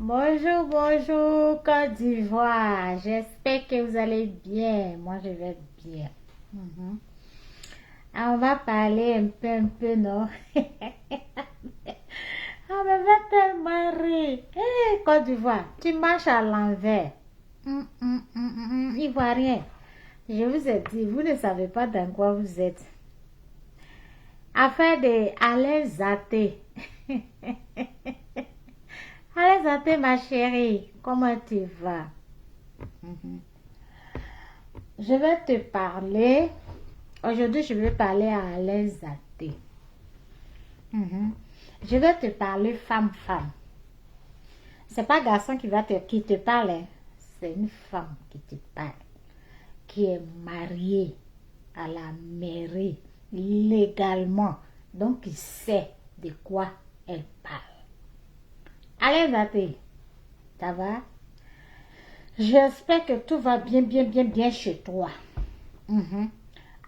Bonjour, bonjour, Côte d'Ivoire. J'espère que vous allez bien. Moi, je vais bien. Mhm. On va parler un peu, non? Ah, mais va tellement rire. Hé, Côte d'Ivoire, tu marches à l'envers. Ivoirien, je vous ai dit, vous ne savez pas dans quoi vous êtes. Affaire de Alain Zaté. Alain Zaté, ma chérie, comment tu vas? Mhm. Je vais te parler. Aujourd'hui, je vais parler à Alain Zaté. Je vais te parler femme-femme. C'est pas garçon qui te parle, hein. C'est une femme qui te parle, qui est mariée à la mairie légalement, donc qui sait de quoi elle parle. Alain Zaté, ça va? J'espère que tout va bien chez toi.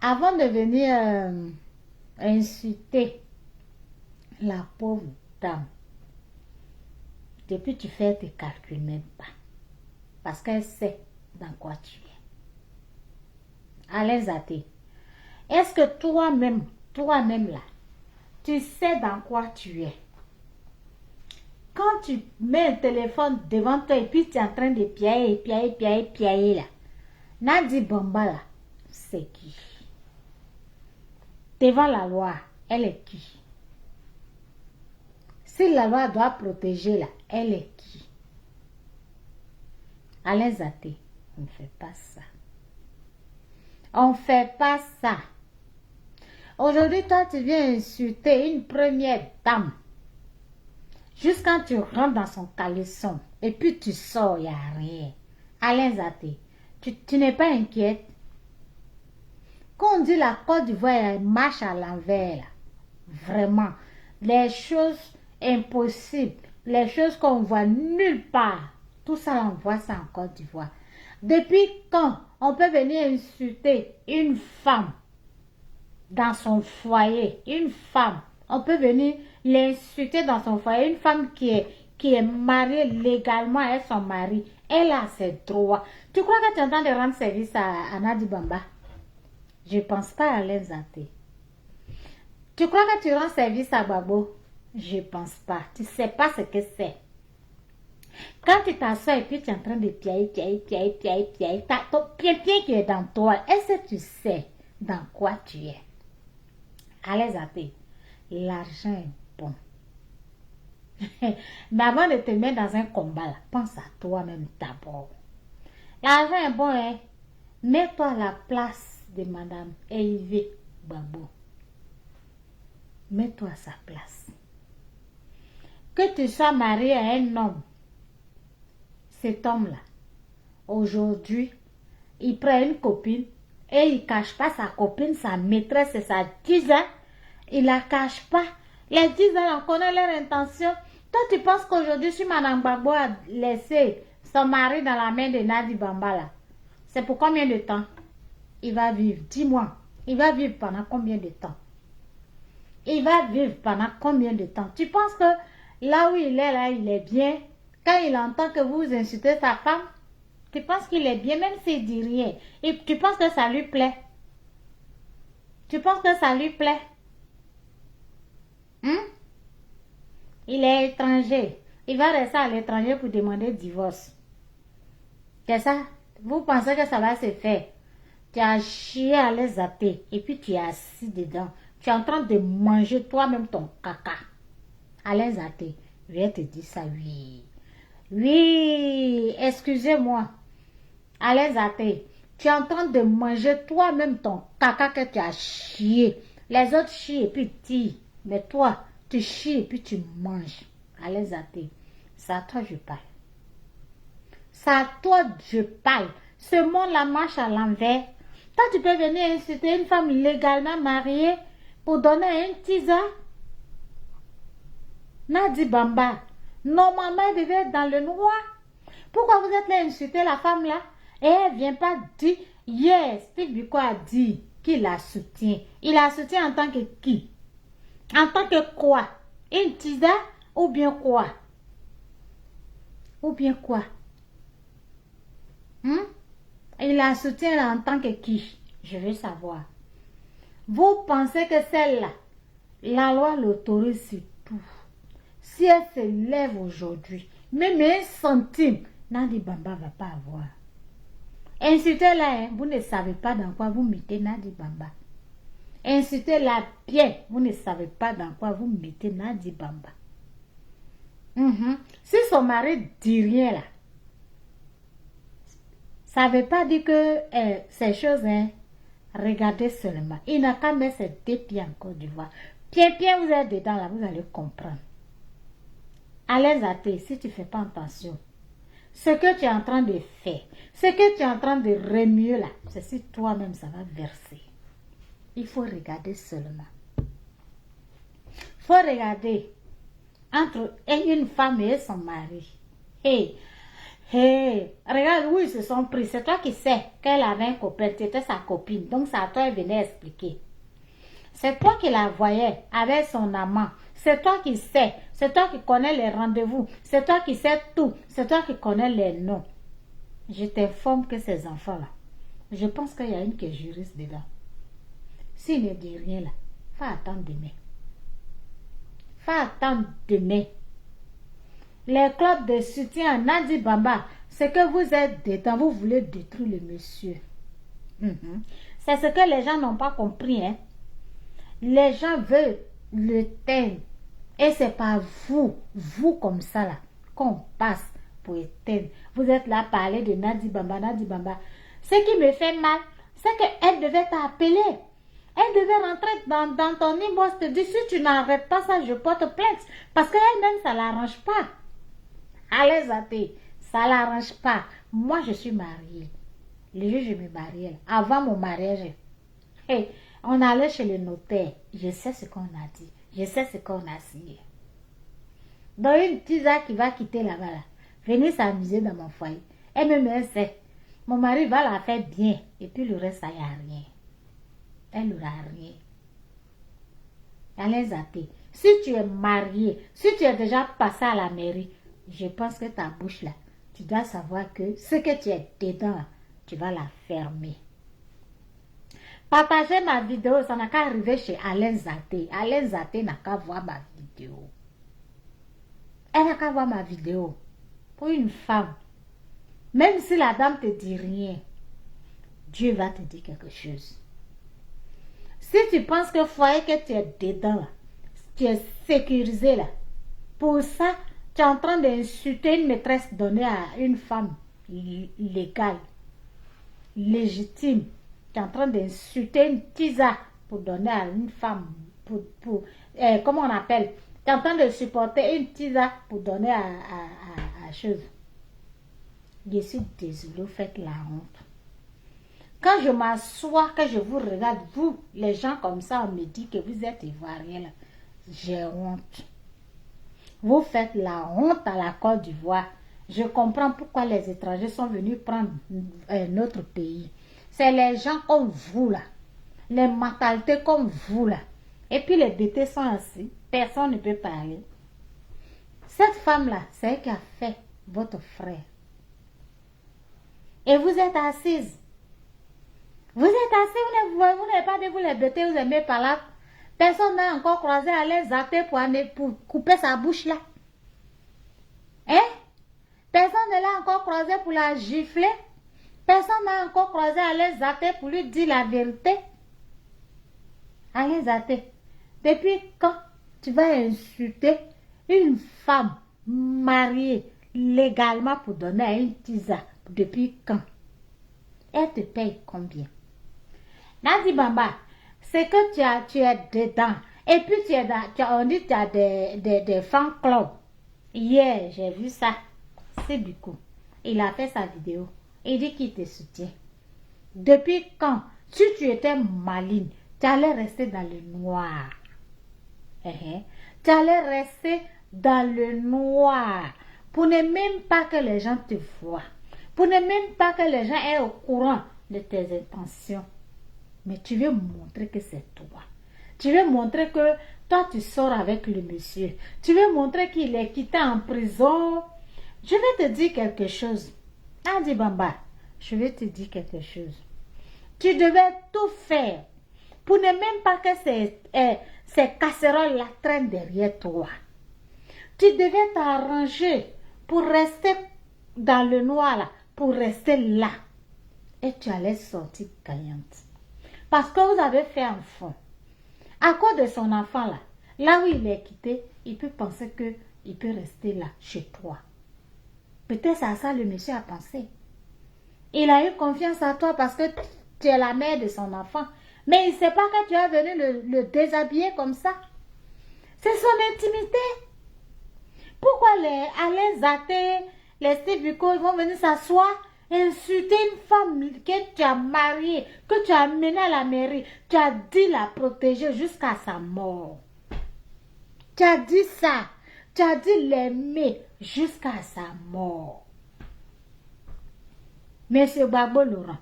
Avant de venir insulter la pauvre dame, depuis tu fais tes calculs même pas. Parce qu'elle sait dans quoi tu es. Alain Zaté, est-ce que toi-même là, tu sais dans quoi tu es? Quand tu mets un téléphone devant toi et puis tu es en train de piailler là, Nadi Bamba là, c'est qui? Devant la loi, elle est qui? Si la loi doit protéger là, elle est qui? Alain Zaté, on ne fait pas ça. On ne fait pas ça. Aujourd'hui, toi, tu viens insulter une première dame. Jusqu'à quand tu rentres dans son caleçon et puis tu sors, il n'y a rien. Alain Zaté, tu n'es pas inquiète? Quand on dit la Côte d'Ivoire marche à l'envers, vraiment, les choses impossibles, les choses qu'on voit nulle part, tout ça, on voit ça en Côte d'Ivoire. Depuis quand on peut venir insulter une femme dans son foyer, une femme, on peut venir l'insulter dans son foyer, une femme qui est mariée légalement avec son mari, elle a ses droits. Tu crois que tu es en train de rendre service à Nadi Bamba? Je ne pense pas à Alain Zaté. Tu crois que tu rends service à Babo? Je ne pense pas. Tu ne sais pas ce que c'est. Quand tu t'assois et puis tu es en train de piailler, ton pied qui est dans toi, est-ce que tu sais dans quoi tu es? Alain Zaté, l'argent est bon. Mais avant de te mettre dans un combat, là, pense à toi-même d'abord. L'argent est bon, hein? Mets-toi à la place de Madame Eivé Babo. Mets-toi à sa place. Que tu sois marié à un homme, cet homme-là, aujourd'hui, il prend une copine et il ne cache pas sa copine, sa maîtresse et sa 10 ans. Il ne la cache pas. Les 10 ans, on connaît leur intention. Toi, tu penses qu'aujourd'hui, si Madame Babo a laissé son mari dans la main de Nadi Bamba, là, c'est pour combien de temps il va vivre? Dis-moi, il va vivre pendant combien de temps? Il va vivre pendant combien de temps? Tu penses que là où il est, là, il est bien? Quand il entend que vous insultez sa femme, tu penses qu'il est bien, même s'il dit rien. Et tu penses que ça lui plaît? Tu penses que ça lui plaît? Il est étranger. Il va rester à l'étranger pour demander divorce. C'est ça? Vous pensez que ça va se faire? Tu as chié à les zapper et puis tu es assis dedans. Tu es en train de manger toi-même ton caca. Alain Zaté, je vais te dire ça, oui. Oui, excusez-moi. Alain Zaté, tu es en train de manger toi-même ton caca que tu as chié. Les autres chient et puis tirent. Mais toi, tu chies et puis tu manges. Alain Zaté, c'est à toi que je parle. C'est à toi que je parle. Ce monde-là marche à l'envers. Toi, tu peux venir insulter une femme légalement mariée pour donner un teaser. Nadi Bamba, normalement, elle devait être dans le noir. Pourquoi vous êtes là à insulter la femme là? Et elle ne vient pas dire, yes, Steve Biko a dit qu'il la soutient. Il la soutient en tant que qui? En tant que quoi? Une teaser ou bien quoi? Ou bien quoi? Il la soutient là en tant que qui? Je veux savoir. Vous pensez que celle-là, la loi l'autorise sur tout. Si elle se lève aujourd'hui, même un centime, Nadi Bamba ne va pas avoir. Insultez-la, hein, vous ne savez pas dans quoi vous mettez Nadi Bamba. Insultez-la bien, vous ne savez pas dans quoi vous mettez Nadi Bamba. Si son mari dit rien là, ça ne veut pas dire que ces choses, hein, regardez seulement. Il n'a qu'à mettre ses 2 pieds en Côte d'Ivoire. Bien, vous êtes dedans là, vous allez comprendre. Allez athée, si tu ne fais pas attention, ce que tu es en train de faire, ce que tu es en train de remuer là, c'est si toi-même ça va verser. Il faut regarder seulement. Il faut regarder entre une femme et son mari. Regarde où ils se sont pris. C'est toi qui sais qu'elle avait un copain, tu étais sa copine. Donc c'est à toi qu'elle venait expliquer. C'est toi qui la voyais avec son amant. C'est toi qui sais. C'est toi qui connais les rendez-vous. C'est toi qui sais tout. C'est toi qui connais les noms. Je t'informe que ces enfants-là, je pense qu'il y a une qui est juriste dedans. S'il ne dit rien là, faut attendre demain. Faut attendre demain. Les clubs de soutien à Nadi Bamba, c'est que vous êtes dedans, vous voulez détruire le monsieur. C'est ce que les gens n'ont pas compris. Hein? Les gens veulent le teindre. Et c'est pas vous comme ça là, qu'on passe pour éteindre. Vous êtes là à parler de Nadi Bamba, Nadi Bamba. Ce qui me fait mal, c'est qu'elle devait t'appeler. Elle devait rentrer dans ton inbox, te dire, si tu n'arrêtes pas ça, je porte plainte. Parce qu'elle-même, ça ne l'arrange pas. Allez, athée, ça ne l'arrange pas. Moi, je suis mariée. Le jour où je me mariais, avant mon mariage, on allait chez le notaire. Je sais ce qu'on a dit. Je sais ce qu'on a signé. Donc, une tisa qui va quitter là-bas, là, venir s'amuser dans mon foyer. Elle sait. Mon mari va la faire bien. Et puis le reste, ça n'y a rien. Elle n'aura rien. Allez, athée. Si tu es marié, si tu es déjà passé à la mairie, je pense que ta bouche là, tu dois savoir que ce que tu es dedans, tu vas la fermer. Partagez ma vidéo, ça n'a qu'à arriver chez Alain Zaté. Alain Zaté n'a qu'à voir ma vidéo. Elle n'a qu'à voir ma vidéo. Pour une femme, même si la dame te dit rien, Dieu va te dire quelque chose. Si tu penses que foyer que tu es dedans, là, tu es sécurisé là, pour ça, tu es en train d'insulter une maîtresse donnée à une femme légale, légitime. Tu es en train d'insulter une tisa pour donner à une femme, comment on appelle? Tu es en train de supporter une tisa pour donner à chose. Je suis désolée, vous faites la honte. Quand je m'assois, que je vous regarde, vous, les gens comme ça, on me dit que vous êtes ivoiriens là. J'ai honte. Vous faites la honte à la Côte d'Ivoire. Je comprends pourquoi les étrangers sont venus prendre notre pays. C'est les gens comme vous là. Les mentalités comme vous là. Et puis les bêtés sont assis. Personne ne peut parler. Cette femme-là, c'est elle qui a fait votre frère. Et vous êtes assise. Vous êtes assis, vous n'avez pas dit vous les bêtés, vous aimez par là. Personne n'a encore croisé à les zapper pour couper sa bouche là. Hein? Personne ne l'a encore croisé pour la gifler. Personne n'a encore croisé à les zapper pour lui dire la vérité. Allez zapper. Depuis quand tu vas insulter une femme mariée légalement pour donner à une tisa? Depuis quand? Elle te paye combien? Nadi Bamba, c'est que tu es dedans. Et puis on dit que tu as des fan clubs. Hier, j'ai vu ça. C'est du coup. Il a fait sa vidéo. Il dit qu'il te soutient. Depuis quand? Si tu étais maligne, tu allais rester dans le noir. Tu allais rester dans le noir. Pour ne même pas que les gens te voient. Pour ne même pas que les gens aient au courant de tes intentions. Mais tu veux montrer que c'est toi. Tu veux montrer que toi, tu sors avec le monsieur. Tu veux montrer qu'il est quitté en prison. Je vais te dire quelque chose. Nadi Bamba, je vais te dire quelque chose. Tu devais tout faire pour ne même pas que ces casseroles-là traînent derrière toi. Tu devais t'arranger pour rester dans le noir, là, pour rester là. Et tu allais sortir gagnante. Parce que vous avez fait un fond. À cause de son enfant là, là où il est quitté, il peut penser qu'il peut rester là, chez toi. Peut-être c'est à ça le monsieur a pensé. Il a eu confiance en toi parce que tu es la mère de son enfant. Mais il ne sait pas que tu es venu le déshabiller comme ça. C'est son intimité. Pourquoi les athées, les Steve ils vont venir s'asseoir et insulter une femme que tu as mariée, que tu as amenée à la mairie. Tu as dit la protéger jusqu'à sa mort. Tu as dit ça. Tu as dit l'aimer jusqu'à sa mort. Monsieur Babo Laurent,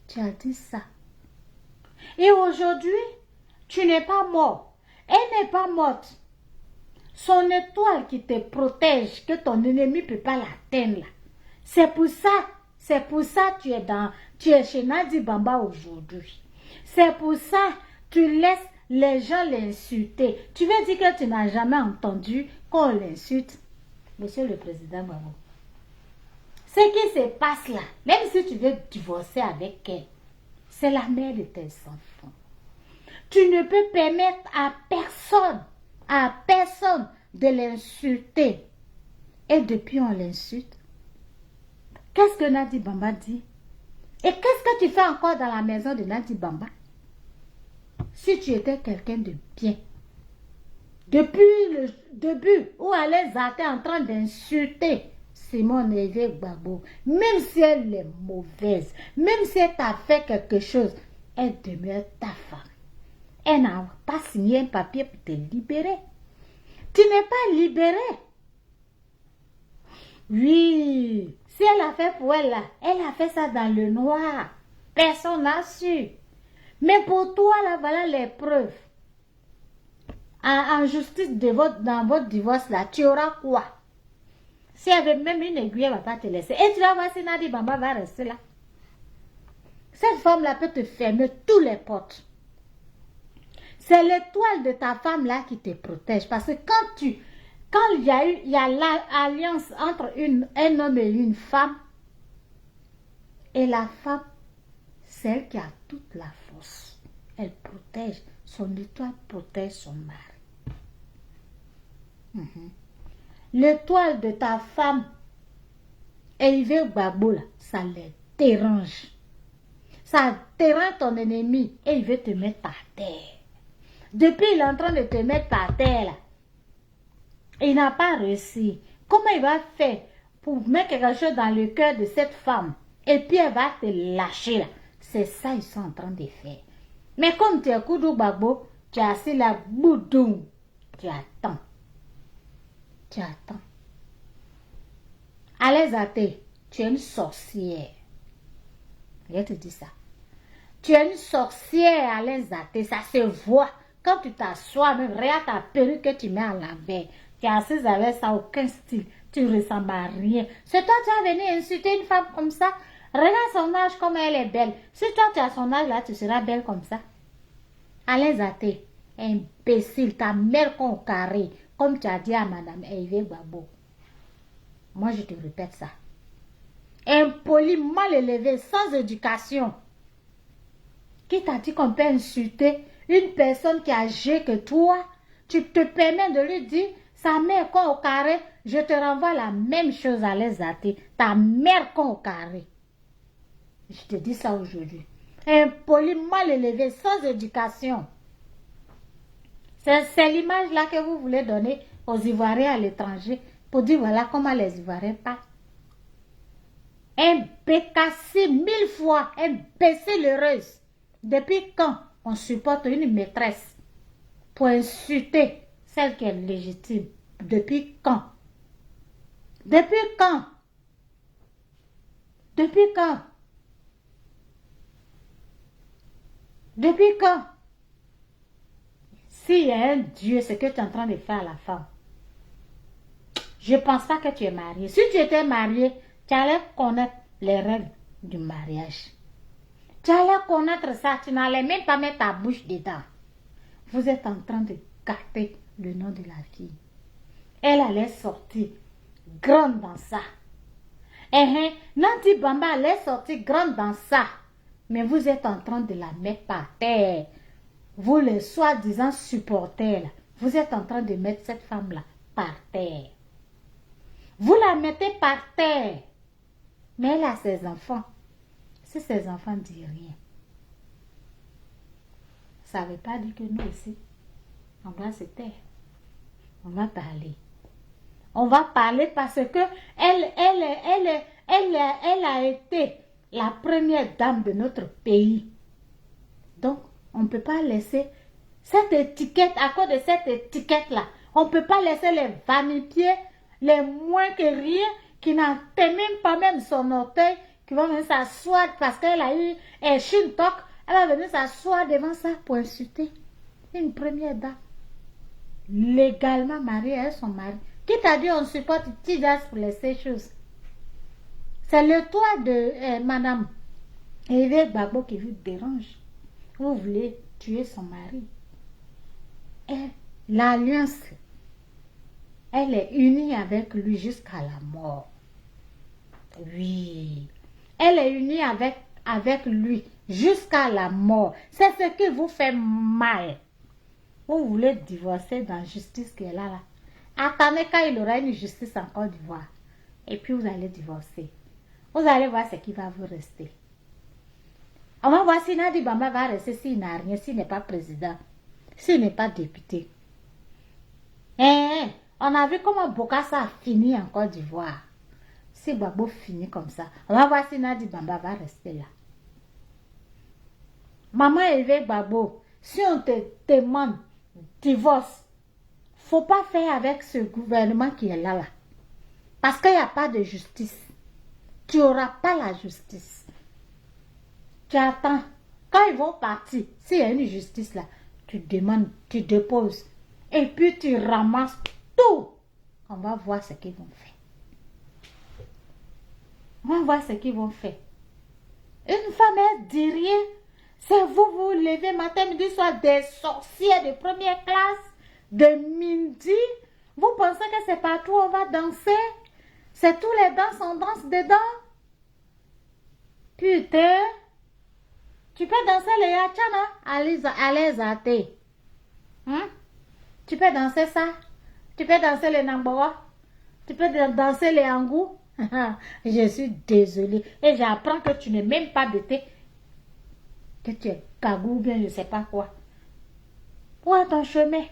tu as dit ça. Et aujourd'hui, tu n'es pas mort. Elle n'est pas morte. Son étoile qui te protège, que ton ennemi ne peut pas l'atteindre. C'est pour ça que tu es chez Nadi Bamba aujourd'hui. C'est pour ça que tu laisses les gens l'insulter. Tu veux dire que tu n'as jamais entendu qu'on l'insulte, Monsieur le Président Babo. Ce qui se passe là, même si tu veux divorcer avec elle, c'est la mère de tes enfants. Tu ne peux permettre à personne de l'insulter. Et depuis on l'insulte. Qu'est-ce que Nadi Bamba dit? Et qu'est-ce que tu fais encore dans la maison de Nadi Bamba? Si tu étais quelqu'un de bien. Depuis le début où elle est en train d'insulter Simone Hervé Gbagbo, même si elle est mauvaise, même si elle t'a fait quelque chose, elle demeure ta femme. Elle n'a pas signé un papier pour te libérer. Tu n'es pas libéré. Oui, si elle a fait pour elle, là, elle a fait ça dans le noir. Personne n'a su. Mais pour toi, là, voilà les preuves. En justice dans votre divorce, là, tu auras quoi? Si elle avait même une aiguille, elle ne va pas te laisser. Et tu vas voir si Nadi Bamba va rester là. Cette femme-là peut te fermer tous les portes. C'est l'étoile de ta femme là qui te protège. Parce que quand il y a l'alliance entre un homme et une femme, et la femme, c'est elle qui a toute la force. Elle protège. Son étoile protège son mari. L'étoile de ta femme, Hervé Gbagbo, ça les dérange. Ça dérange ton ennemi et il veut te mettre par terre. Depuis, il est en train de te mettre par terre, là. Il n'a pas réussi. Comment il va faire pour mettre quelque chose dans le cœur de cette femme? Et puis, elle va te lâcher, là. C'est ça qu'ils sont en train de faire. Mais comme tu es Koudou Gbagbo, tu es assis là, boudou. Tu attends. Tu attends. Allez, athée, tu es une sorcière. Je te dis ça. Tu es une sorcière, Alain Zaté, ça se voit. Quand tu t'assois, même regarde ta perruque que tu mets à l'envers. Tu es assise avec ça, aucun style. Tu ne ressembles à rien. C'est toi qui as venu insulter une femme comme ça. Regarde son âge, comme elle est belle. Si toi tu as son âge là, tu seras belle comme ça. Alain Zaté, imbécile, ta mère con au carré, comme tu as dit à Madame Hervé Gbagbo. Moi, je te répète ça. Impoli, mal élevé, sans éducation. Qui t'a dit qu'on peut insulter une personne qui est âgée que toi? Tu te permets de lui dire, sa mère con au carré, je te renvoie la même chose à les athées. Ta mère con au carré. Je te dis ça aujourd'hui. Impoli, mal élevé, sans éducation. C'est l'image là que vous voulez donner aux Ivoiriens à l'étranger pour dire voilà comment les Ivoiriens parlent. Imbécile 1000 fois, imbécile heureuse. Depuis quand on supporte une maîtresse pour insulter celle qui est légitime? Depuis quand? Depuis quand? Depuis quand? Depuis quand? S'il y a un Dieu, c'est que tu es en train de faire à la femme. Je ne pense pas que tu es marié. Si tu étais marié, tu allais connaître les règles du mariage. Tu allais connaître ça, tu n'allais même pas mettre ta bouche dedans. Vous êtes en train de gâter le nom de la fille. Elle allait sortir grande dans ça. Nandi Bamba allait sortir grande dans ça. Mais vous êtes en train de la mettre par terre. Vous les soi-disant supporters, vous êtes en train de mettre cette femme-là par terre. Vous la mettez par terre. Mais elle a ses enfants. Si ses enfants ne disent rien, ça ne veut pas dire que nous ici, on doit se taire. On va parler. On va parler parce que elle a été la première dame de notre pays. Donc, on ne peut pas laisser cette étiquette, à cause de cette étiquette-là, on ne peut pas laisser les vanitiers, les moins que rien, qui n'atteignent même pas même son orteil, qui vont venir s'asseoir parce qu'elle a eu un chintok, elle va venir s'asseoir devant ça pour insulter une première dame. Légalement mariée à son mari. Qui t'a dit on supporte Tidas pour laisser choses? C'est le toit de madame Eve Gbagbo qui vous dérange. Vous voulez tuer son mari. L'alliance, elle est unie avec lui jusqu'à la mort. Oui. Elle est unie avec lui jusqu'à la mort. C'est ce qui vous fait mal. Vous voulez divorcer dans la justice qui est là. Attendez quand il aura une justice en Côte d'Ivoire. Et puis vous allez divorcer. Vous allez voir ce qui va vous rester. On va voir si Nadi Bamba va rester s'il n'a rien, s'il n'est pas président, s'il n'est pas député. On a vu comment Bokassa a fini en Côte d'Ivoire. Si Gbagbo finit comme ça, on va voir si Nadi Bamba va rester là. Maman Eve Gbagbo, si on te demande divorce, faut pas faire avec ce gouvernement qui est là. Parce qu'il n'y a pas de justice. Tu n'auras pas la justice. Tu attends. Quand ils vont partir, s'il y a une justice là, tu demandes, tu déposes. Et puis tu ramasses tout. On va voir ce qu'ils vont faire. On va voir ce qu'ils vont faire. Une femme, elle dit rien. C'est vous levez matin, midi, soir, des sorcières de première classe, de midi. Vous pensez que c'est partout où on va danser? C'est tous les danses, on danse dedans. Putain. Tu peux danser les yachana à les athées. Tu peux danser ça? Tu peux danser les namboa? Tu peux danser les angou? Je suis désolée. Et j'apprends que tu n'es même pas bêté. Que tu es cagou ou bien je ne sais pas quoi. Où est ton chemin?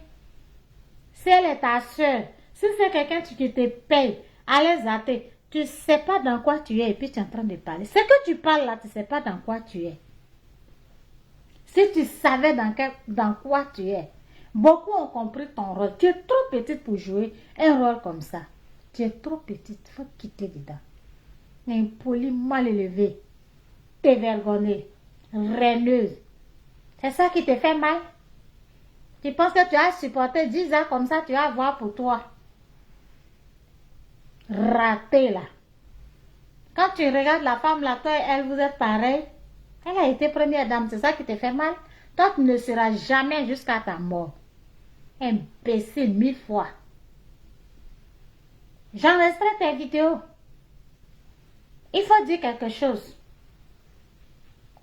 Si elle est ta soeur, si c'est quelqu'un qui te paye, à les athées, tu ne sais pas dans quoi tu es et puis tu es en train de parler. Ce que tu parles là, tu ne sais pas dans quoi tu es. Si tu savais dans quoi tu es, beaucoup ont compris ton rôle. Tu es trop petite pour jouer un rôle comme ça. Tu es trop petite, il faut quitter dedans. Impolie, mal élevée, dévergonnée, raineuse. C'est ça qui te fait mal? Tu penses que tu as supporté 10 ans comme ça, tu vas voir pour toi. Raté là. Quand tu regardes la femme là, toi et elle, vous êtes pareil. Elle a été première dame, c'est ça qui te fait mal? Toi, tu ne seras jamais jusqu'à ta mort. Imbécile 1000 fois. J'enregistrerai tes vidéos. Il faut dire quelque chose.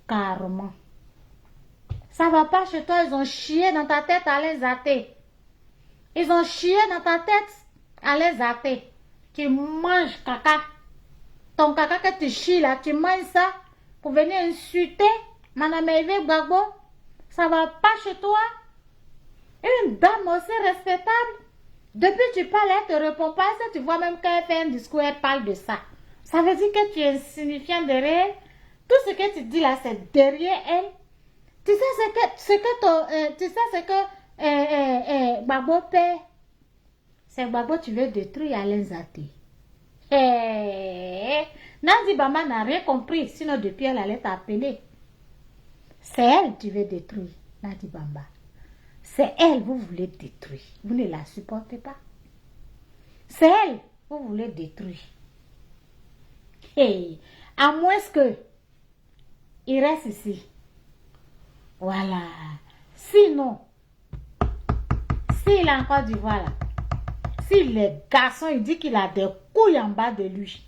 Carrément. Ça va pas chez toi, ils ont chié dans ta tête à les athées. Ils ont chié dans ta tête à les athées. Tu manges caca. Ton caca que tu chies là, tu manges ça pour venir insulter Madame Eve Gbagbo. Ça va pas chez toi? Une dame aussi respectable. Depuis tu parles, elle ne te répond pas. Si tu vois même quand elle fait un discours, elle parle de ça. Ça veut dire que tu es insignifiant derrière elle. Tout ce que tu dis là, c'est derrière elle. Tu sais ce que Gbagbo paie. C'est Gbagbo tu veux détruire Alain Zaté. Nandi Bamba n'a rien compris. Sinon depuis elle allait t'appeler. C'est elle que tu veux détruire, Nandi Bamba. C'est elle vous voulez détruire. Vous ne la supportez pas. C'est elle Vous voulez détruire. Hey, à moins que il reste ici. Voilà. Sinon, s'il est en Côte d'Ivoire, là, si les garçons, il dit qu'il a des couilles en bas de lui,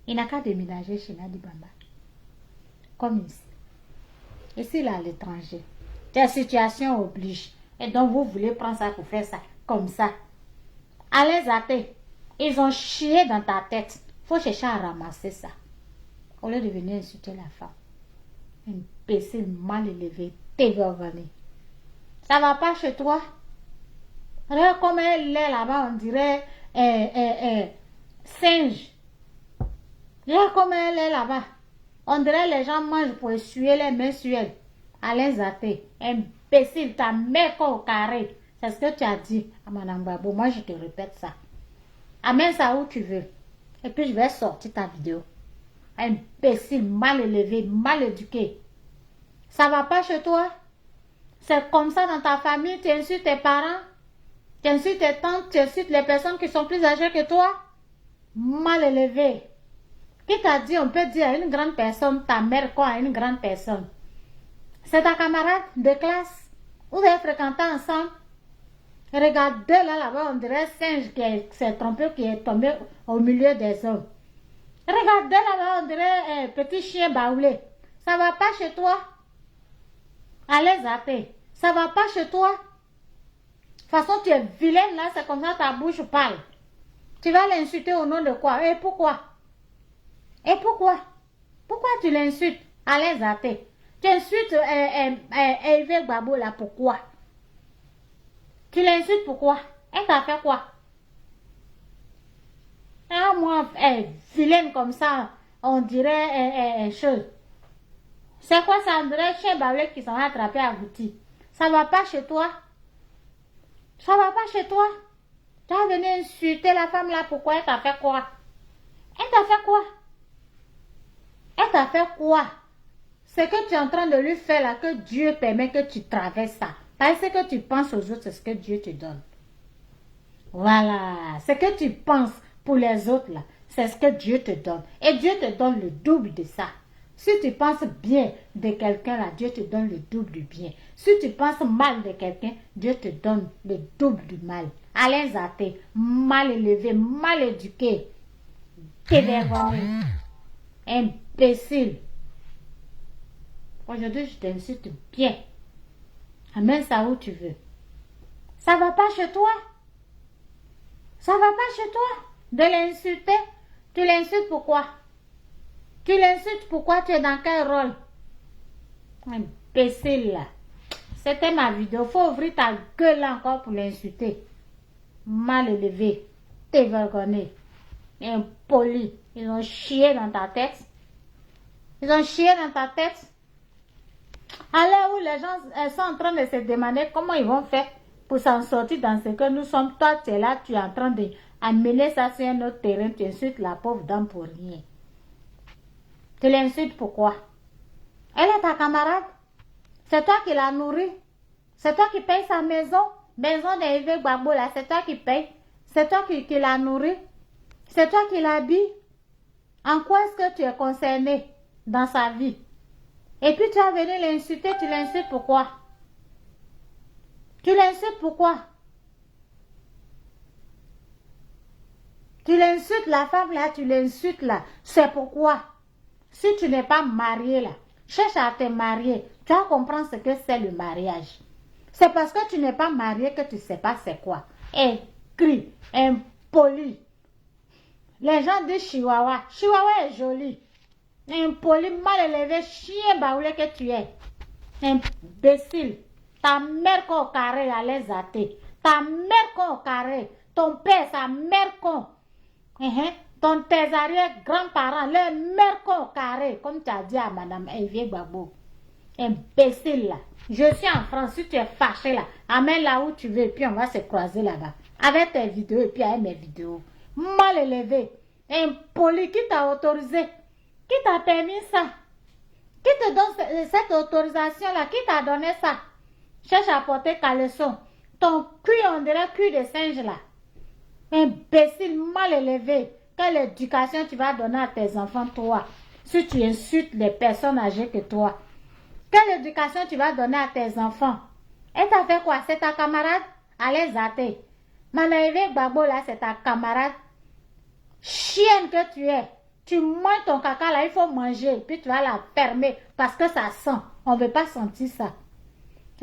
il n'a qu'à déménager chez Nadi Bamba. Comme ici. Et s'il est à l'étranger, la situation oblige. Et donc, vous voulez prendre ça pour faire ça, comme ça. Allez, Zate, ils ont chié dans ta tête. Il faut chercher à ramasser ça. Au lieu de venir insulter la femme. Imbécile mal élevé, dévergonné. Ça va pas chez toi? Regarde comme elle est là-bas, on dirait singe. Regarde comme elle est là-bas. On dirait les gens mangent pour essuyer les mains sur elle. Allez, Zate, imbécile, ta mère au carré. C'est ce que tu as dit à Madame Babo. Moi, je te répète ça. Amène ça où tu veux. Et puis, je vais sortir ta vidéo. Imbécile, mal élevé, mal éduqué. Ça va pas chez toi? C'est comme ça dans ta famille, tu insultes tes parents, tu insultes tes tantes, tu insultes les personnes qui sont plus âgées que toi? Mal élevé. Qui t'a dit, on peut dire à une grande personne, ta mère quoi à une grande personne? C'est ta camarade de classe. Vous avez fréquenté ensemble. Regardez là-bas, on dirait un singe qui s'est trompé, qui est tombé au milieu des hommes. Regardez là-bas, on dirait un petit chien baoulé. Ça va pas chez toi? Allez, Zate. Ça va pas chez toi? De toute façon, tu es vilaine là, c'est comme ça ta bouche parle. Tu vas l'insulter au nom de quoi? Et pourquoi? Et pourquoi? Pourquoi tu l'insultes? Allez, Zate. Tu insultes Hervé Gbagbo là, pourquoi? Tu l'insultes pourquoi? Elle t'a fait quoi? Ah, moi, vilaine comme ça, on dirait chose. C'est quoi ça? On dirait chien baoulé qui s'en va attraper à Gouti. Ça va pas chez toi? Ça va pas chez toi? Tu vas venir insulter la femme là, pourquoi? Elle t'a fait quoi? Elle t'a fait quoi? Elle t'a fait quoi? Ce que tu es en train de lui faire là, que Dieu permet que tu traverses ça. Parce que ce que tu penses aux autres, c'est ce que Dieu te donne. Voilà. Ce que tu penses pour les autres là, c'est ce que Dieu te donne. Et Dieu te donne le double de ça. Si tu penses bien de quelqu'un là, Dieu te donne le double du bien. Si tu penses mal de quelqu'un, Dieu te donne le double du mal. Alain Zate, mal élevé, mal éduqué, dévergonné, imbécile. Aujourd'hui, je t'insulte bien. Amène ça où tu veux. Ça va pas chez toi? Ça va pas chez toi? De l'insulter? Tu l'insultes pourquoi? Tu l'insultes pourquoi? Tu es dans quel rôle? Imbécile là. C'était ma vidéo. Faut ouvrir ta gueule là encore pour l'insulter. Mal élevé. Dévergonné. Impoli. Ils ont chié dans ta tête. Ils ont chié dans ta tête. À l'heure où les gens sont en train de se demander comment ils vont faire pour s'en sortir dans ce que nous sommes. Toi, tu es là, tu es en train d'amener ça sur un autre terrain. Tu insultes la pauvre dame pour rien. Tu l'insultes pourquoi? Elle est ta camarade. C'est toi qui la nourris. C'est toi qui payes sa maison. Maison d'Hervé Gbagbo là, c'est toi qui payes. C'est toi qui la nourris. C'est toi qui l'habilles. En quoi est-ce que tu es concerné dans sa vie? Et puis tu as venu l'insulter, tu l'insultes pourquoi? Tu l'insultes pourquoi? Tu l'insultes la femme là, tu l'insultes là. C'est pourquoi? Si tu n'es pas marié là, cherche à te marier. Tu vas comprendre ce que c'est le mariage. C'est parce que tu n'es pas marié que tu ne sais pas c'est quoi. Écrit, impoli. Les gens disent Chihuahua. Chihuahua est joli. Impoli, mal élevé, chien baoulé que tu es. Imbécile. Ta mère con au carré à les athées. Ta mère con au carré. Ton père, sa mère con. Ton tes arrière-grands-parents, leur mère con au carré. Comme tu as dit à Madame Hervé Gbagbo. Imbécile là. Je suis en France. Si tu es fâché là, amène là où tu veux. Et puis on va se croiser là-bas. Avec tes vidéos et puis avec mes vidéos. Mal élevé. Impoli. Qui t'a autorisé? Qui t'a permis ça? Qui te donne cette autorisation-là? Qui t'a donné ça? Cherche à porter caleçon. Ton cul, on dirait cul de singe là. Imbécile mal élevé. Quelle éducation tu vas donner à tes enfants, toi, si tu insultes les personnes âgées que toi? Quelle éducation tu vas donner à tes enfants? Et t'as fait quoi? C'est ta camarade? Allez zater. Manaïvé Gbagbo là, c'est ta camarade. Chienne que tu es. Tu manges ton caca là, il faut manger. Puis tu vas la fermer parce que ça sent. On ne veut pas sentir ça.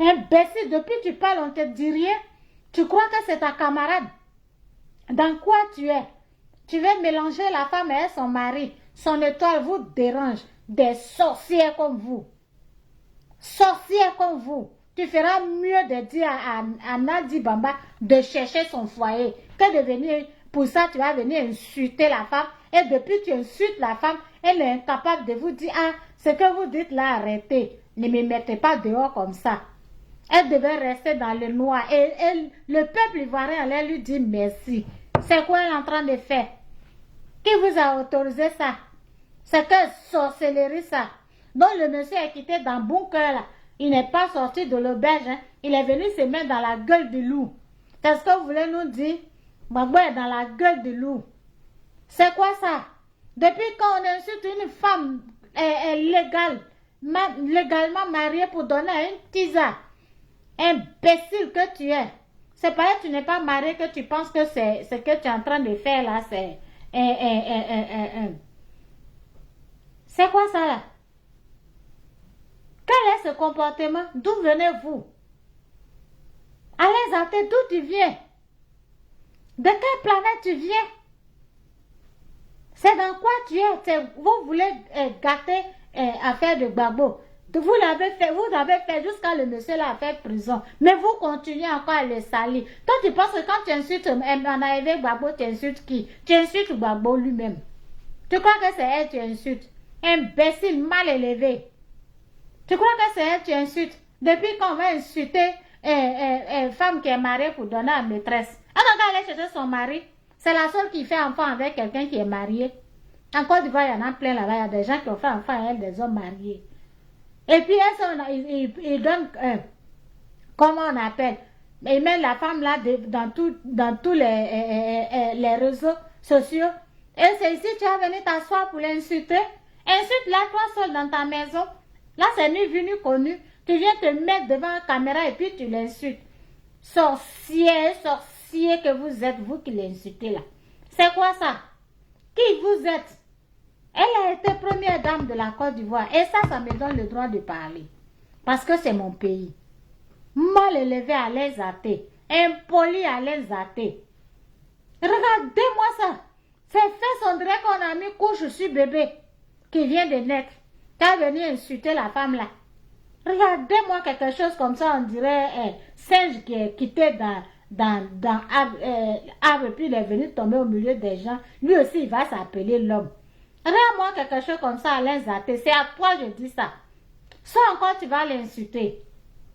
Imbécile, depuis que tu parles, on ne te dit rien. Tu crois que c'est ta camarade? Dans quoi tu es? Tu veux mélanger la femme et son mari. Son étoile vous dérange. Des sorciers comme vous. Sorciers comme vous. Tu feras mieux de dire à Nadi Bamba de chercher son foyer que de venir. Pour ça, tu vas venir insulter la femme. Et depuis que tu insultes la femme, elle est incapable de vous dire, ah, ce que vous dites là, arrêtez. Ne me mettez pas dehors comme ça. Elle devait rester dans le noir. Et le peuple ivoirien allait lui dire merci. C'est quoi elle est en train de faire? Qui vous a autorisé ça? C'est que sorcellerie ça. Donc le monsieur est quitté dans le bunker là. Il n'est pas sorti de l'auberge. Hein. Il est venu se mettre dans la gueule du loup. C'est ce que vous voulez nous dire? Gbagbo est dans la gueule du loup. C'est quoi ça? Depuis quand on insulte une femme légalement mariée pour donner à une tisa? Imbécile que tu es. C'est pas que tu n'es pas marié que tu penses que c'est ce que tu es en train de faire là. C'est quoi ça là? Quel est ce comportement? D'où venez-vous? Allez zater, d'où tu viens? De quelle planète tu viens? C'est dans quoi tu es? Vous voulez gâter affaire de Gbagbo. Vous l'avez fait jusqu'à le monsieur l'a fait prison. Mais vous continuez encore à le salir. Toi, tu penses que quand tu insultes Manaïvé Gbagbo, tu insultes qui? Tu insultes Gbagbo lui-même. Tu crois que c'est elle que tu insultes? Imbécile, mal élevé. Tu crois que c'est elle que tu insultes? Depuis qu'on va insulter une femme qui est mariée pour donner à maîtresse. Elle va aller chercher son mari. C'est la seule qui fait enfant avec quelqu'un qui est marié. En Côte d'Ivoire, il y en a plein là-bas. Il y a des gens qui ont fait enfant à elle, des hommes mariés. Et puis, ils donnent, comment on appelle? Ils mettent la femme là dans tous les réseaux sociaux. Et c'est ici que tu vas venir t'asseoir pour l'insulter. Insulte-la toi seul dans ta maison. Là, c'est ni vu ni connu. Tu viens te mettre devant la caméra et puis tu l'insultes. Sorcier que vous êtes, vous qui l'insultez là. C'est quoi ça? Qui vous êtes? Elle a été première dame de la Côte d'Ivoire. Et ça me donne le droit de parler. Parce que c'est mon pays. Mal élevé à les athées. Impoli à les athées. Regardez-moi ça. Ces fesses, on dirait qu'on a mis couche sur bébé qui vient de naître. T'as venu insulter la femme là. Regardez-moi quelque chose comme ça, on dirait singe qui est quitté dans arbre, puis il est venu tomber au milieu des gens. Lui aussi, il va s'appeler l'homme. Regarde-moi quelque chose comme ça à l'insulter. C'est à toi je dis ça. Soit encore tu vas l'insulter.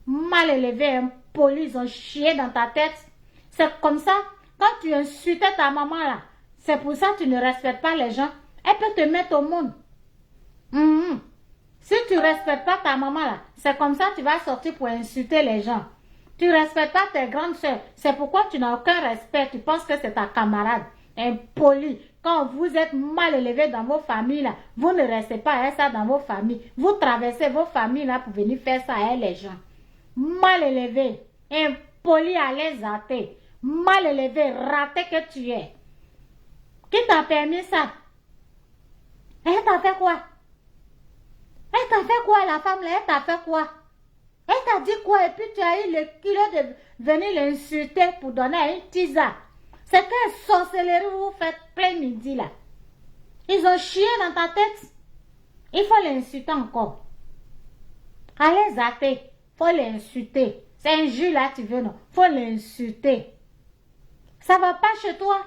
Mal élevé, impoli, ils ont chié dans ta tête. C'est comme ça. Quand tu insultais ta maman là, c'est pour ça que tu ne respectes pas les gens. Elle peut te mettre au monde. Si tu ne respectes pas ta maman là, c'est comme ça que tu vas sortir pour insulter les gens. Tu ne respectes pas tes grandes soeurs. C'est pourquoi tu n'as aucun respect. Tu penses que c'est ta camarade. Impoli. Quand vous êtes mal élevé dans vos familles là, vous ne restez pas à ça dans vos familles. Vous traversez vos familles là pour venir faire ça à les gens. Mal élevé. Impoli à les athées. Mal élevé, raté que tu es. Qui t'a permis ça? Elle t'a fait quoi? Elle t'a fait quoi la femme là? Elle t'a fait quoi? Elle t'a dit quoi? Et puis tu as eu le kilo de venir l'insulter pour donner à une tisa. C'est quelle sorcellerie vous faites plein midi là. Ils ont chié dans ta tête. Il faut l'insulter encore. Allez zater. Il faut l'insulter. C'est un jus là tu veux non? Il faut l'insulter. Ça va pas chez toi.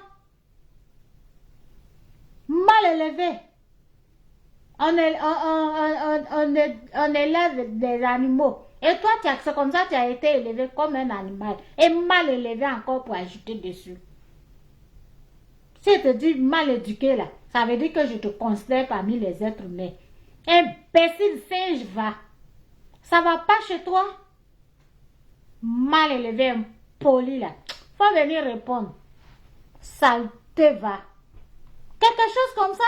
Mal élevé. On élève des animaux. Et toi, c'est comme ça que tu as été élevé comme un animal. Et mal élevé encore pour ajouter dessus. Si je te dis mal éduqué là, ça veut dire que je te considère parmi les êtres humains. Imbécile singe va. Ça va pas chez toi? Mal élevé, impoli là. Faut venir répondre. saleté va. Quelque chose comme ça.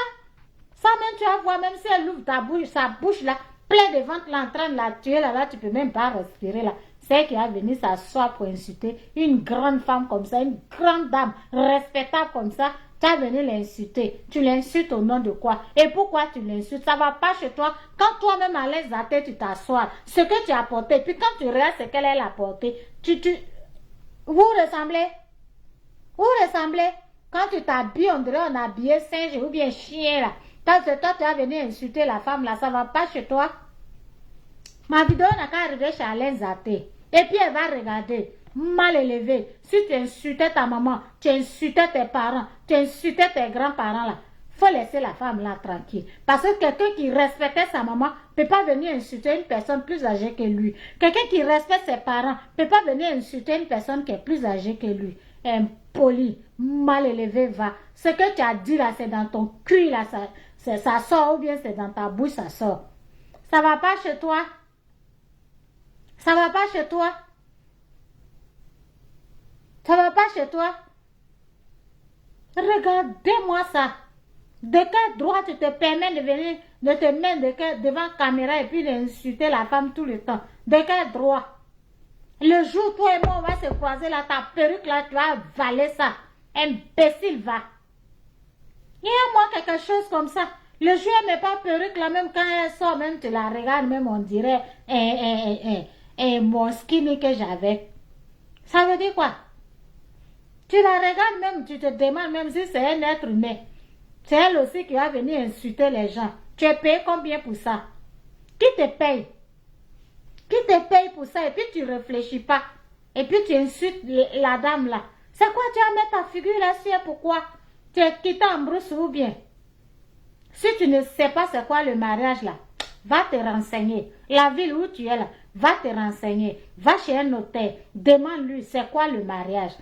Ça même, tu vas voir, même si elle ouvre ta bouche, sa bouche là, plein de ventre là, en train de la tuer là, tu peux même pas respirer là. C'est elle qui va venir s'asseoir pour insulter une grande femme comme ça, une grande dame respectable comme ça. Tu vas venir l'insulter. Tu l'insultes au nom de quoi? Et pourquoi tu l'insultes? Ça va pas chez toi. Quand toi-même à l'aise à tête, tu t'assois. Ce que tu as porté, puis quand tu regardes ce qu'elle a porté, vous ressemblez? Vous ressemblez? Quand tu t'habilles, on dirait on a habillé singe ou bien chien là. Quand toi, tu vas venir insulter la femme là, ça va pas chez toi. Ma vidéo n'a qu'à arriver chez Alain Zaté. Et puis elle va regarder, mal élevé. Si tu insultais ta maman, tu insultais tes parents, tu insultais tes grands-parents là, faut laisser la femme là tranquille. Parce que quelqu'un qui respectait sa maman ne peut pas venir insulter une personne plus âgée que lui. Quelqu'un qui respecte ses parents ne peut pas venir insulter une personne qui est plus âgée que lui. Impoli, mal élevé va. Ce que tu as dit là, c'est dans ton cul là, ça sort ou bien c'est dans ta bouche, ça sort. Ça va pas chez toi. Ça va pas chez toi. Ça va pas chez toi. Regardez-moi ça. De quel droit tu te permets de venir, de te mettre devant la caméra et puis d'insulter la femme tout le temps? De quel droit? Le jour, toi et moi, on va se croiser là, ta perruque là, tu vas avaler ça. Imbécile, va. Il y a moi quelque chose comme ça. Le jour, elle met pas perruque là, même quand elle sort, même tu la regardes, même on dirait mon skinny que j'avais. Ça veut dire quoi? Tu la regardes même, tu te demandes même si c'est un être humain. C'est elle aussi qui va venir insulter les gens. Tu es payé combien pour ça? Qui te paye? Qui te paye pour ça? Et puis tu ne réfléchis pas. Et puis tu insultes la dame là. C'est quoi tu vas mettre ta figure là-dessus? Pourquoi? Tu es quitté en brousse ou bien? Si tu ne sais pas c'est quoi le mariage là, va te renseigner. La ville où tu es là, va te renseigner. Va chez un notaire. Demande-lui c'est quoi le mariage.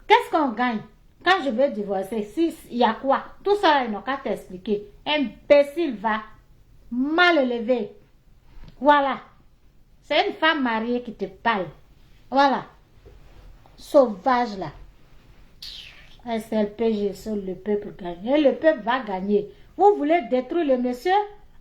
Qu'est-ce qu'on gagne? Quand je veux divorcer, il y a quoi? Tout ça, ils n'ont qu'à t'expliquer. Imbécile va. Mal élevé. Voilà. C'est une femme mariée qui te parle. Voilà. Sauvage là. SLPG sur le peuple gagne. Et le peuple va gagner. Vous voulez détruire le monsieur?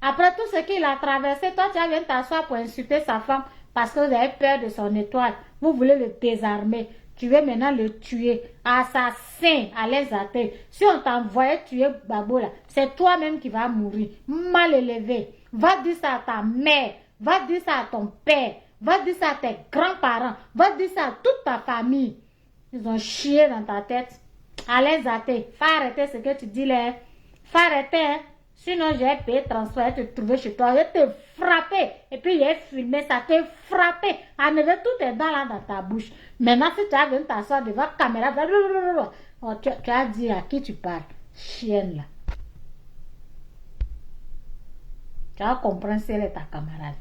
Après tout ce qu'il a traversé, toi tu viens t'asseoir pour insulter sa femme parce que vous avez peur de son étoile. Vous voulez le désarmer. Tu veux maintenant le tuer. Assassin, à l'aise à terre. Si on t'envoyait tuer Babo là, c'est toi-même qui vas mourir. Mal élevé. Va dire ça à ta mère. Va dire ça à ton père. Va dire ça à tes grands-parents. Va dire ça à toute ta famille. Ils ont chié dans ta tête. À l'aise à terre. Faut arrêter ce que tu dis là. Faut arrêter. Hein? Sinon, j'ai payé transfert, te trouver chez toi, je te frapper. Et puis, j'ai filmé ça, te frapper. Enlever tout tes dents là dans ta bouche. Maintenant, si tu as venu t'asseoir devant la caméra, tu as dit à qui tu parles. Chienne là. Tu vas comprendre si elle est ta camarade.